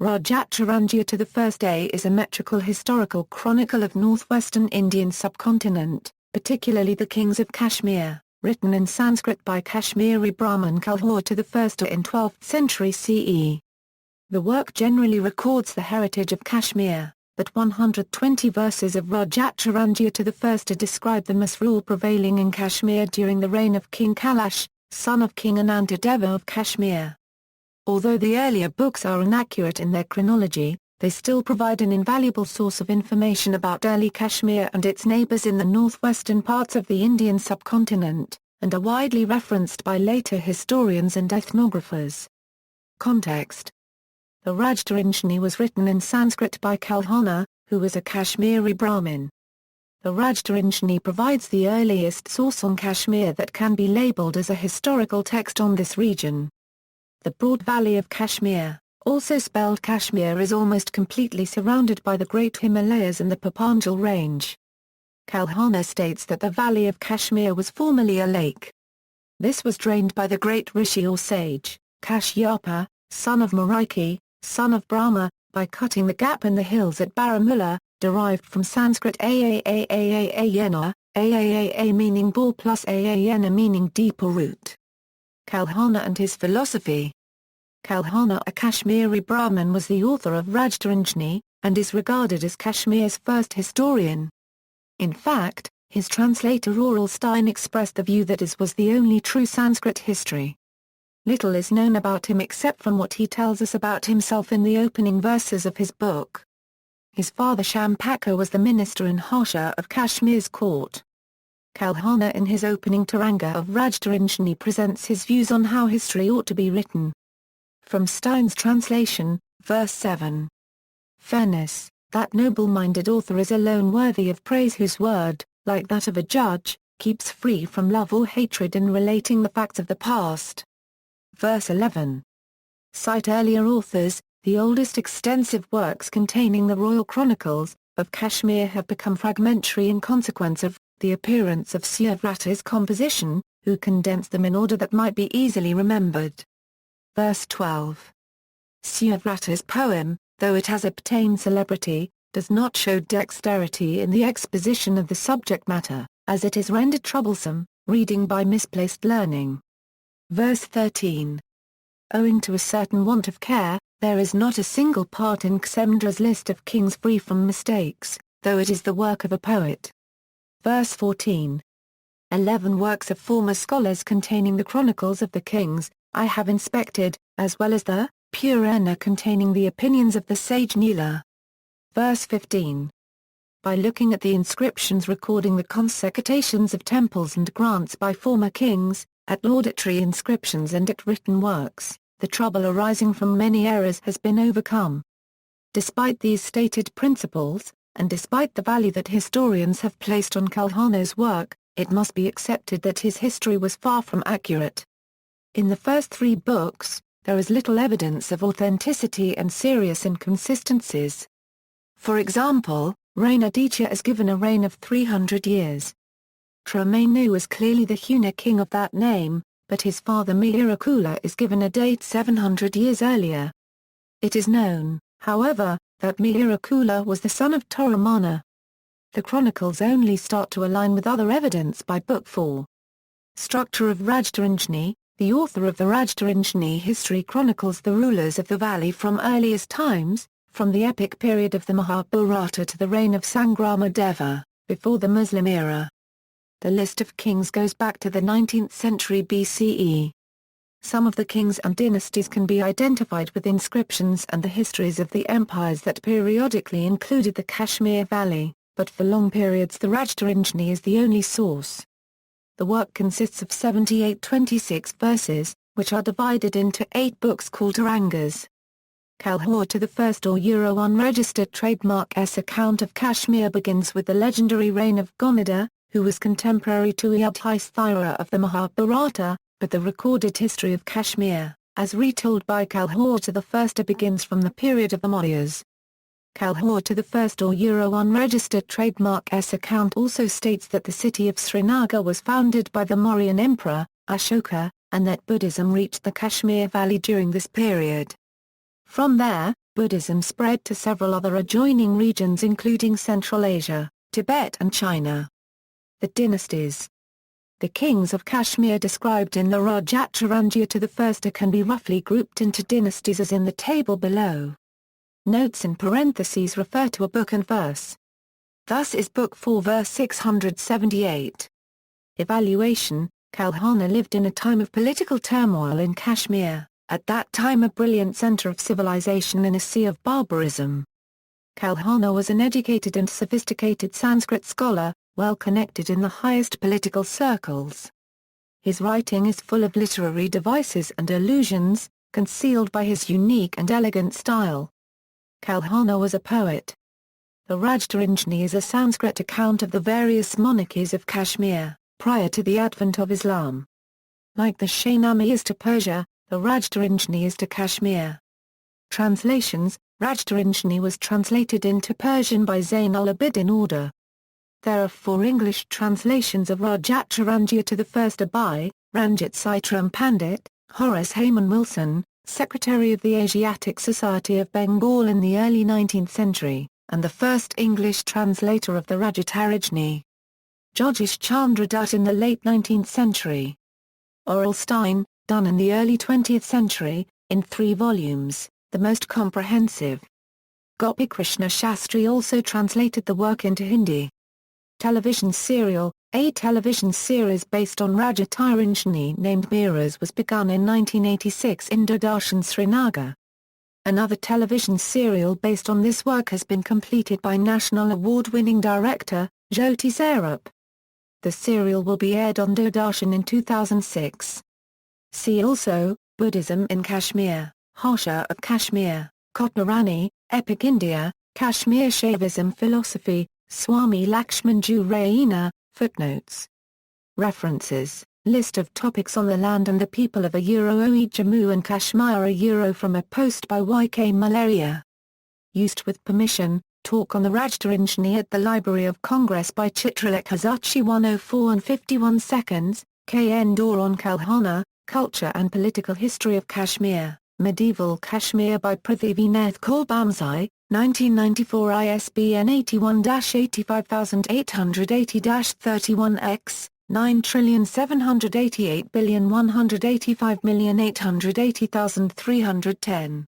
Rājatarangiṇī is a metrical historical chronicle of northwestern Indian subcontinent, particularly the kings of Kashmir, written in Sanskrit by Kashmiri Brahman Kalhaṇa I in 12th century CE. The work generally records the heritage of Kashmir, but 120 verses of Rājatarangiṇī describe the misrule prevailing in Kashmir during the reign of King Kalash, son of King Ananta Deva of Kashmir. Although the earlier books are inaccurate in their chronology, they still provide an invaluable source of information about early Kashmir and its neighbors in the northwestern parts of the Indian subcontinent, and are widely referenced by later historians and ethnographers. Context: the Rājatarangiṇī was written in Sanskrit by Kalhana, who was a Kashmiri Brahmin. The Rājatarangiṇī provides the earliest source on Kashmir that can be labeled as a historical text on this region. The broad valley of Kashmir, also spelled Kashmir, is almost completely surrounded by the Great Himalayas and the Papanjal Range. Kalhana states that the valley of Kashmir was formerly a lake. This was drained by the great rishi or sage, Kashyapa, son of Mariki, son of Brahma, by cutting the gap in the hills at Baramulla, derived from Sanskrit Aaayana, Aaa meaning ball plus Aayana meaning deep or root. Kalhana and his philosophy. Kalhana, a Kashmiri Brahmin, was the author of Rājatarangiṇī, and is regarded as Kashmir's first historian. In fact, his translator Oralstein expressed the view that his was the only true Sanskrit history. Little is known about him except from what he tells us about himself in the opening verses of his book. His father Shampaka was the minister in Harsha of Kashmir's court. Kalhana in his opening Taranga of Rājatarangiṇī presents his views on how history ought to be written. From Stein's translation, verse 7. Fairness, that noble-minded author is alone worthy of praise, whose word, like that of a judge, keeps free from love or hatred in relating the facts of the past. Verse 11. Cite earlier authors. The oldest extensive works containing the royal chronicles of Kashmir have become fragmentary in consequence of the appearance of Suvrata's composition, who condensed them in order that might be easily remembered. Verse 12. Suvrata's poem, though it has obtained celebrity, does not show dexterity in the exposition of the subject matter, as it is rendered troublesome, reading by misplaced learning. Verse 13. Owing to a certain want of care, there is not a single part in Ksemdra's list of kings free from mistakes, though it is the work of a poet. Verse 14. 11 works of former scholars containing the chronicles of the kings, I have inspected, as well as the Purana containing the opinions of the sage Nila. Verse 15. By looking at the inscriptions recording the consecrations of temples and grants by former kings, at laudatory inscriptions and at written works, the trouble arising from many errors has been overcome. Despite these stated principles, and despite the value that historians have placed on Kalhana's work, it must be accepted that his history was far from accurate. In the first 3 books, there is little evidence of authenticity and serious inconsistencies. For example, Rainaditya is given a reign of 300 years. Tremenu is clearly the Huna king of that name, but his father Mihirakula is given a date 700 years earlier. It is known, however, that Mihirakula was the son of Toramana. The chronicles only start to align with other evidence by Book 4. Structure of Rājatarangiṇī. The author of the Rājatarangiṇī history chronicles the rulers of the valley from earliest times, from the epic period of the Mahabharata to the reign of Sangrama Deva, before the Muslim era. The list of kings goes back to the 19th century BCE. Some of the kings and dynasties can be identified with inscriptions and the histories of the empires that periodically included the Kashmir Valley, but for long periods the Rājatarangiṇī is the only source. The work consists of 78-26 verses, which are divided into 8 books called Tarangas. Kalhana I or Euro unregistered trademark S account of Kashmir begins with the legendary reign of Gonada, who was contemporary to Yudhisthira of the Mahabharata, but the recorded history of Kashmir, as retold by Kalhana I begins from the period of the Mauryas. Kalhana I or Euro unregistered trademark S account also states that the city of Srinagar was founded by the Mauryan emperor, Ashoka, and that Buddhism reached the Kashmir Valley during this period. From there, Buddhism spread to several other adjoining regions including Central Asia, Tibet and China. The dynasties. The kings of Kashmir described in the Rājatarangiṇī can be roughly grouped into dynasties as in the table below. Notes in parentheses refer to a book and verse. Thus is Book 4 verse 678. Evaluation. Kalhana lived in a time of political turmoil in Kashmir, at that time a brilliant center of civilization in a sea of barbarism. Kalhana was an educated and sophisticated Sanskrit scholar, well connected in the highest political circles. His writing is full of literary devices and allusions, concealed by his unique and elegant style. Kalhana was a poet. The Rājataraṃgiṇī is a Sanskrit account of the various monarchies of Kashmir, prior to the advent of Islam. Like the Shahnameh is to Persia, the Rājataraṃgiṇī is to Kashmir. Translations. Rājataraṃgiṇī was translated into Persian by Zayn al-Abidin order. There are 4 English translations of Rājatarangiṇī by, Ranjit Saitram Pandit, Horace Hayman Wilson, Secretary of the Asiatic Society of Bengal in the early 19th century, and the first English translator of the Rājataraṃgiṇī. Jogesh Chandra Dutt in the late 19th century. Orelstein, done in the early 20th century, in 3 volumes, the most comprehensive. Gopikrishna Shastri also translated the work into Hindi. Television serial. A television series based on Rājataraṃgiṇī named Miras was begun in 1986 in Doordarshan Srinagar. Another television serial based on this work has been completed by National Award-winning director, Jyoti Sarup. The serial will be aired on Doordarshan in 2006. See also, Buddhism in Kashmir, Harsha of Kashmir, Kotarani, Epic India, Kashmir Shaivism Philosophy, Swami Lakshmanju Raina, Footnotes. References, List of topics on the land and the people of OE Jammu and Kashmir from a post by YK Malaria. Used with permission, talk on the Rājataraṃgiṇī at the Library of Congress by Chitralek Hazachi 104 and 51 seconds, KN Dor on Kalhana, Culture and Political History of Kashmir, Medieval Kashmir by Prithivinath Kaur Bamsai, 1994 ISBN 81-85880-31X, 9788185,880,310.